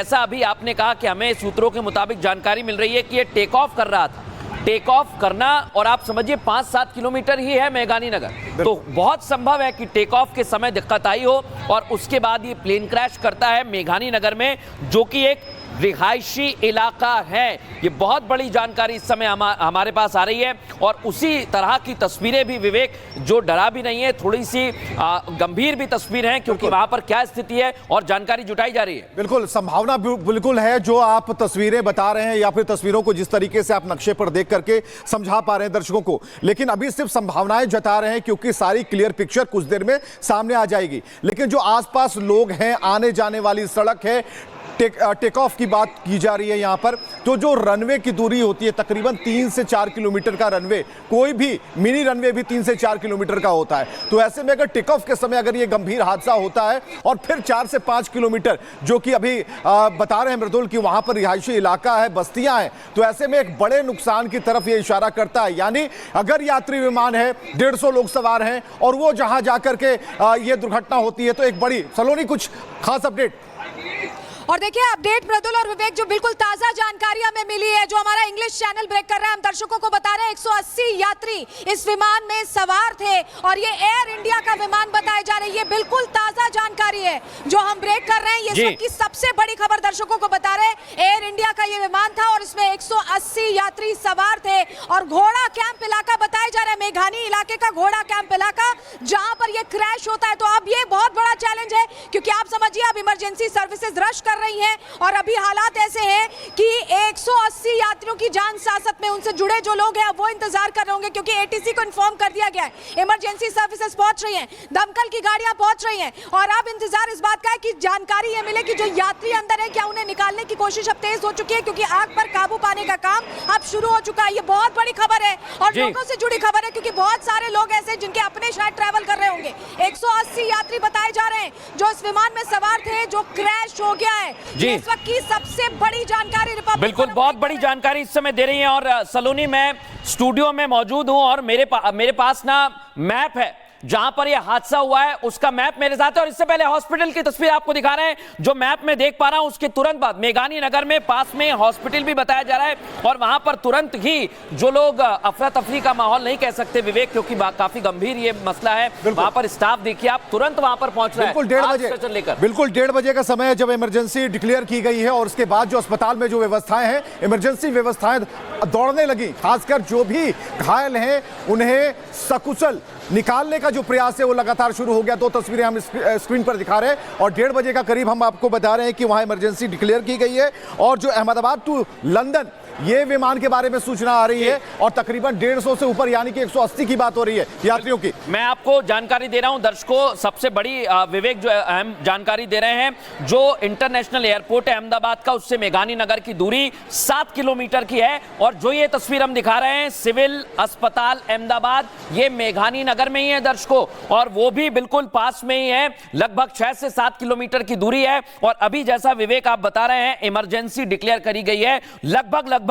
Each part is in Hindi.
जैसा अभी आपने कहा कि हमें सूत्रों के मुताबिक जानकारी मिल रही है कि ये टेक ऑफ कर रहा था, टेक ऑफ करना और आप समझिए 5-7 किलोमीटर ही है मेघानी नगर, तो बहुत संभव है कि टेक ऑफ के समय दिक्कत आई हो और उसके बाद ये प्लेन क्रैश करता है मेघानी नगर में, जो कि एक रिहायशी इलाका है। ये बहुत बड़ी जानकारी इस समय हमारे पास आ रही है और उसी तरह की तस्वीरें भी विवेक, जो डरा भी नहीं है, थोड़ी सी गंभीर भी तस्वीर है, क्योंकि वहां पर क्या स्थिति है और जानकारी जुटाई जा रही है। बिल्कुल संभावना बिल्कुल है, जो आप तस्वीरें बता रहे हैं या फिर तस्वीरों को जिस तरीके से आप नक्शे पर देख करके समझा पा रहे हैं दर्शकों को, लेकिन अभी सिर्फ संभावनाएं जता रहे हैं, क्योंकि सारी क्लियर पिक्चर कुछ देर में सामने आ जाएगी। लेकिन जो आसपास लोग हैं, आने जाने वाली सड़क है, टेक ऑफ की बात की जा रही है यहां पर, तो जो रनवे की दूरी होती है तकरीबन 3 से 4 किलोमीटर का रनवे, कोई भी मिनी रनवे भी 3 से 4 किलोमीटर का होता है। तो ऐसे में अगर टेक ऑफ के समय अगर ये गंभीर हादसा होता है और फिर 4 से 5 किलोमीटर जो कि अभी बता रहे हैं मृदुल कि वहां पर रिहायशी इलाका है, बस्तियां हैं, तो ऐसे में एक बड़े नुकसान की तरफ ये इशारा करता है। यानी अगर यात्री विमान है, 150 लोग सवार हैं और वो जहां जाकर के ये दुर्घटना होती है, तो एक बड़ी सलोनी कुछ खास अपडेट। और देखिए अपडेट मृदुल और विवेक, जो बिल्कुल ताजा जानकारी हमें मिली है, जो हमारा इंग्लिश चैनल ब्रेक कर रहा है, हम दर्शकों को बता रहे हैं 180 यात्री इस विमान में सवार थे और ये एयर इंडिया का विमान बताया जा रहा है। ये बिल्कुल ताजा जानकारी है जो हम ब्रेक कर रहे हैं, ये सबकी सबसे बड़ी खबर दर्शकों को बता रहे हैं। एयर इंडिया का ये विमान था और इसमें 180 यात्री सवार थे और घोड़ा कैंप इलाका बताया जा रहा है, मेघानी इलाके का घोड़ा कैंप इलाका, जहां पर ये क्रैश होता है। तो अब ये बहुत बड़ा चैलेंज है, क्योंकि आप समझिए अब इमरजेंसी सर्विसेज रश कर रही हैं और अभी हालात ऐसे हैं कि 180 यात्रियों की जान सासत में, उनसे जुड़े जो लोग हैं अब वो इंतजार कर रहे होंगे, क्योंकि एटीसी को इन्फॉर्म कर दिया गया है, इमरजेंसी सर्विसेज पहुंच रही हैं, दमकल की गाड़ियां पहुंच रही हैं और अब इंतजार इस बात का है कि जानकारी ये मिले कि जो यात्री अंदर है क्या उन्हें निकालने की कोशिश अब तेज हो चुकी है, क्योंकि आग पर काबू पाने का काम अब शुरू हो चुका है। ये बहुत बड़ी खबर है और लोगों से जुड़ी खबर है, क्योंकि बहुत सारे लोग ऐसे जिनके अपने शायद ट्रैवल कर रहे होंगे। 180 यात्री बताए जा रहे हैं जो इस विमान में सवार थे, जो क्रैश हो गया है। इस वक्त की सबसे बड़ी जानकारी बिल्कुल बहुत बड़ी जानकारी इस समय दे रही है। और सलोनी, मैं स्टूडियो में मौजूद हूं और मेरे पास ना मैप है जहां पर यह हादसा हुआ है, उसका मैप मेरे साथ है और इससे पहले हॉस्पिटल की तस्वीर आपको दिखा रहे हैं। जो मैप में देख पा रहा हूं उसके तुरंत बाद मेघानी नगर में पास में हॉस्पिटल भी बताया जा रहा है और वहां पर तुरंत ही जो लोग, अफरा तफरी का माहौल नहीं कह सकते विवेक, क्योंकि काफी गंभीर ये मसला है, वहां पर स्टाफ देखिए आप तुरंत वहां पर पहुंच रहा है। बिल्कुल 1:30 बजे का समय है जब इमरजेंसी डिक्लेयर की गई है और उसके बाद जो अस्पताल में जो व्यवस्थाएं हैं, इमरजेंसी व्यवस्थाएं दौड़ने लगी। खासकर जो भी घायल हैं उन्हें सकुशल निकालने का जो प्रयास है वो लगातार शुरू हो गया। दो तस्वीरें हम स्क्रीन पर दिखा रहे हैं और 1:30 बजे का करीब हम आपको बता रहे हैं कि वहां इमरजेंसी डिक्लेयर की गई है और जो अहमदाबाद टू लंदन ये विमान के बारे में सूचना आ रही है और तकरीबन 150 से ऊपर यानी कि 180 की बात हो रही है यात्रियों की। मैं आपको जानकारी दे रहा हूं दर्शकों, सबसे बड़ी विवेक जो अहम जानकारी दे रहे हैं, जो इंटरनेशनल एयरपोर्ट है अहमदाबाद का, उससे मेघानी नगर की दूरी 7 किलोमीटर की है और जो ये तस्वीर हम दिखा रहे हैं सिविल अस्पताल अहमदाबाद, ये मेघानी नगर में ही है दर्शकों और वो भी बिल्कुल पास में ही है, लगभग 6 से 7 किलोमीटर की दूरी है। और अभी जैसा विवेक आप बता रहे हैं इमरजेंसी डिक्लेयर करी गई है, लगभग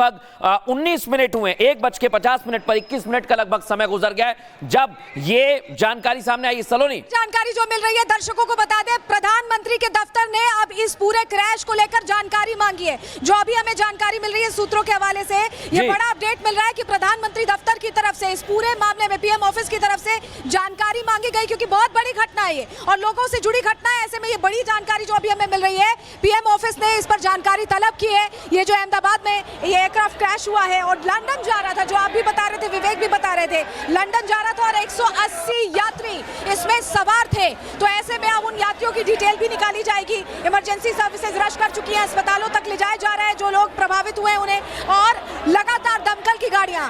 19 मिनट हुए, 1:50 पर 21 मिनट का लगभग समय गुजर गया है जब ये जानकारी सामने आई। सलोनी, जानकारी जो मिल रही है दर्शकों को बता दें, प्रधानमंत्री के दफ्तर ने अब इस पूरे क्रैश को लेकर जानकारी मांगी है। जो अभी हमें जानकारी मिल रही है सूत्रों के हवाले से, ये बड़ा अपडेट मिल रहा है कि प्रधानमंत्री दफ्तर की तरफ से इस पूरे मामले में पीएम ऑफिस की तरफ से जानकारी मांगी गई, क्योंकि बहुत बड़ी घटना है ये और लोगों से जुड़ी घटना है। ऐसे में ये बड़ी जानकारी जो अभी हमें मिल रही है, पीएम ऑफिस ने इस पर जानकारी तलब की है। ये जो अहमदाबाद में ये एयरक्राफ्ट क्रैश हुआ है और लंदन जा रहा था, जो आप भी बता रहे थे, विवेक भी बता रहे थे, लंदन जा रहा था और 180 यात्री इसमें सवार थे। तो ऐसे में अब उन यात्रियों की डिटेल भी निकाली जाएगी। इमरजेंसी सर्विसेज रश कर चुकी हैं, अस्पतालों तक ले जाया जा रहा है जो लोग प्रभावित हुए उन्हें, और लगातार दमकल की गाड़ियां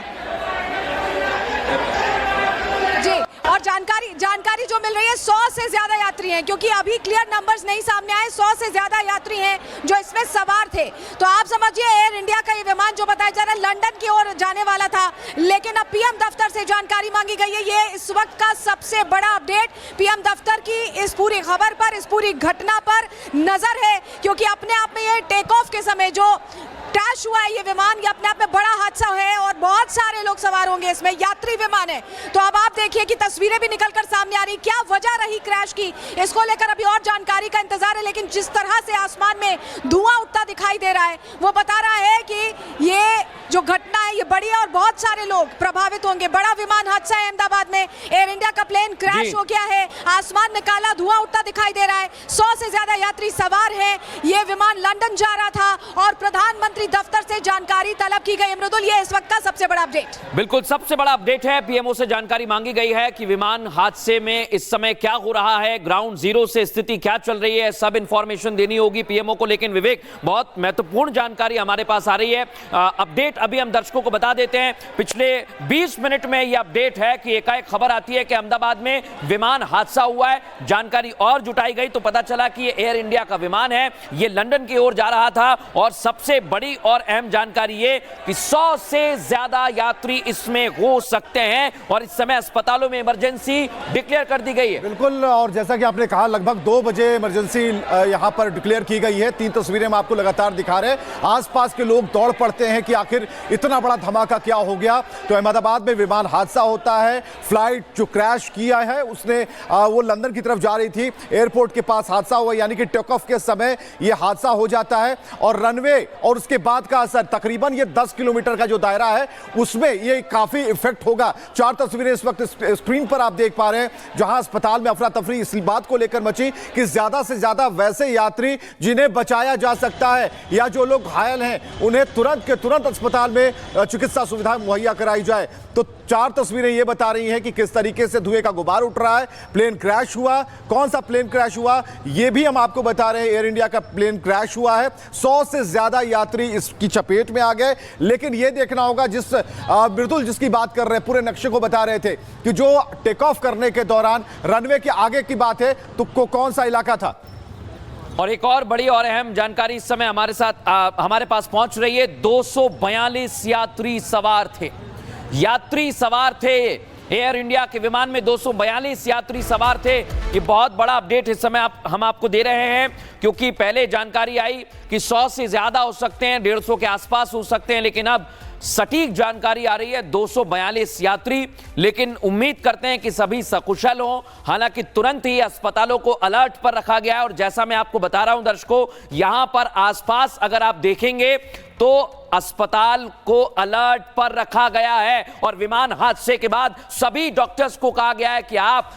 जी। और जानकारी जो मिल रही है 100 से ज्यादा यात्री हैं, क्योंकि अभी क्लियर नंबर्स नहीं सामने आए, 100 से ज्यादा यात्री हैं जो इसमें सवार थे। तो आप समझिए एयर इंडिया का ये विमान जो बताया जा रहा है लंदन की ओर जाने वाला था, लेकिन अब पीएम दफ्तर से जानकारी मांगी गई है। ये इस वक्त का सबसे बड़ा अपडेट, पीएम दफ्तर की इस पूरी खबर पर, इस पूरी घटना पर नजर है, क्योंकि अपने आप में ये टेक ऑफ के समय जो क्रैश हुआ है ये विमान, ये अपने आप में बड़ा हादसा है और बहुत सारे लोग सवार होंगे इसमें, यात्री विमान है। तो अब आप देखिए कि तस्वीरें भी निकलकर सामने आ रही, क्या वजह रही क्रैश की, इसको लेकर अभी और जानकारी का इंतजार है। लेकिन जिस तरह से आसमान में धुआं उठता दिखाई दे रहा है, वो बता रहा है कि ये जो घटना है ये बड़ी है और बहुत सारे लोग प्रभावित होंगे। बड़ा विमान हादसा है अहमदाबाद में, एयर इंडिया का प्लेन क्रैश हो गया है, आसमान में काला धुआं उठता दिखाई दे रहा है, 100 से ज्यादा यात्री सवार हैं। ये विमान लंदन जा रहा था और प्रधानमंत्री दफ्तर से जानकारी तलब की गई। मृदुल, ये इस वक्त का सबसे बड़ा अपडेट। बिल्कुल सबसे बड़ा अपडेट है, पीएमओ से जानकारी मांगी गई है कि विमान हादसे में इस समय क्या हो रहा है, ग्राउंड जीरो से स्थिति क्या चल रही है, सब इंफॉर्मेशन देनी होगी पीएमओ को। लेकिन विवेक, बहुत महत्वपूर्ण जानकारी हमारे पास आ रही है, अपडेट अभी हम दर्शकों को बता देते हैं। पिछले 20 मिनट में यह अपडेट है कि एकाएक खबर आती है कि अहमदाबाद में विमान हादसा हुआ है। जानकारी और जुटाई गई तो पता चला कि ये एयर इंडिया का विमान है, ये लंदन की ओर जा रहा था। और सबसे बड़ी और अहम जानकारी ये कि 100 से ज्यादा यात्री इसमें हो सकते हैं और इस समय अस्पतालों में इमरजेंसी डिक्लेयर कर दी गई है। बिल्कुल, और जैसा कि आपने कहा लगभग 2 बजे इमरजेंसी यहां पर डिक्लेयर की गई है। 3 तस्वीरें हम आपको लगातार दिखा रहे हैं। आसपास के लोग दौड़ पड़ते हैं कि आखिर इतना बड़ा धमाका क्या हो गया। तो अहमदाबाद में विमान हादसा होता है, फ्लाइट जो क्रैश किया है उसने वो लंदन की तरफ जा रही थी, एयरपोर्ट के पास हादसा हुआ, यानी कि टेक ऑफ के समय ये हादसा हो जाता है। और रनवे और उसके बाद का असर, तकरीबन ये 10 किलोमीटर का जो दायरा है उसमें ये काफी इफेक्ट होगा। 4 तस्वीरें इस वक्त स्क्रीन पर आप देख पा रहे हैं, जहां अस्पताल में अफरा तफरी इस बात को लेकर मची कि ज्यादा से ज्यादा वैसे यात्री जिन्हें बचाया जा सकता है या जो लोग घायल हैं उन्हें तुरंत के तुरंत अस्पताल में चिकित्सा सुविधा मुहैया कराई जाए। तो 4 तस्वीरें ये बता रही हैं कि किस तरीके से धुएं का गुबार उठ रहा है। प्लेन क्रैश हुआ, कौन सा प्लेन क्रैश हुआ ये भी हम आपको बता रहे हैं। एयर इंडिया का प्लेन क्रैश हुआ है, 100 से ज्यादा यात्री इसकी चपेट में आ गए। लेकिन ये देखना होगा, जिस मृदुल जिसकी बात कर रहे हैं, पूरे नक्शे को बता रहे थे कि जो टेक ऑफ करने के दौरान रनवे के आगे की बात है तो कौन सा इलाका था। और एक और बड़ी और अहम जानकारी इस समय हमारे साथ हमारे पास पहुंच रही है। 242 यात्री सवार थे, यात्री सवार थे एयर इंडिया के विमान में 242 यात्री सवार थे। ये बहुत बड़ा अपडेट इस समय हम आपको दे रहे हैं, क्योंकि पहले जानकारी आई कि 100 से ज्यादा हो सकते हैं, 150 के आसपास हो सकते हैं, लेकिन अब सटीक जानकारी आ रही है 242 यात्री। लेकिन उम्मीद करते हैं कि सभी सकुशल हों। हालांकि तुरंत ही अस्पतालों को अलर्ट पर रखा गया है और जैसा मैं आपको बता रहा हूं दर्शकों, यहां पर आसपास अगर आप देखेंगे तो अस्पताल को अलर्ट पर रखा गया है। और विमान हादसे के बाद सभी डॉक्टर्स को कहा गया है कि आप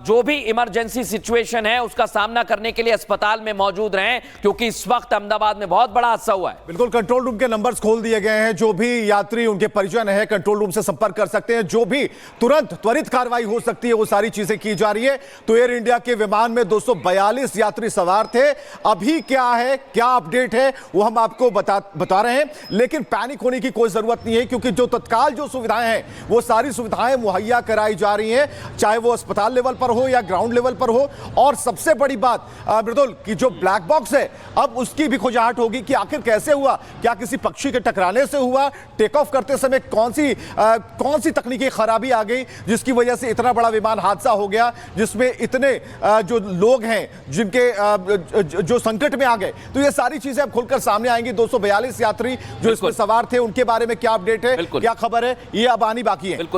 जो भी इमरजेंसी सिचुएशन है उसका सामना करने के लिए अस्पताल में मौजूद रहें, क्योंकि इस वक्त अहमदाबाद में बहुत बड़ा हादसा हुआ है। बिल्कुल, कंट्रोल रूम के नंबर्स खोल दिए गए हैं। जो भी यात्री उनके परिजन है कंट्रोल रूम से संपर्क कर सकते हैं। जो भी तुरंत त्वरित कार्रवाई हो सकती है वो सारी चीजें की जा रही है। तो एयर इंडिया के विमान में 242 यात्री सवार थे। अभी क्या है, क्या अपडेट है, वो हम आपको बता रहे हैं। लेकिन पैनिक होने की कोई जरूरत नहीं है, क्योंकि जो तत्काल जो सुविधाएं हैं वो सारी सुविधाएं मुहैया कराई जा रही हैं, चाहे वो अस्पताल लेवल पर हो या ग्राउंड लेवल पर हो। और सबसे बड़ी बात मृदुल की जो ब्लैक बॉक्स है, अब उसकी भी खोजाहट होगी कि आखिर कैसे हुआ, क्या किसी पक्षी के टकराने से हुआ, टेक ऑफ करते समय कौन सी तकनीकी खराबी आ गई जिसकी वजह से इतना बड़ा विमान हादसा हो गया, जिसमें इतने जो लोग हैं जिनके जो संकट में आ गए। तो ये सारी चीजें अब खुलकर सामने आएंगी। 242 यात्री जो इसमें सवार थे उनके बारे में क्या अपडेट है, क्या खबर है, ये अब आनी बाकी है।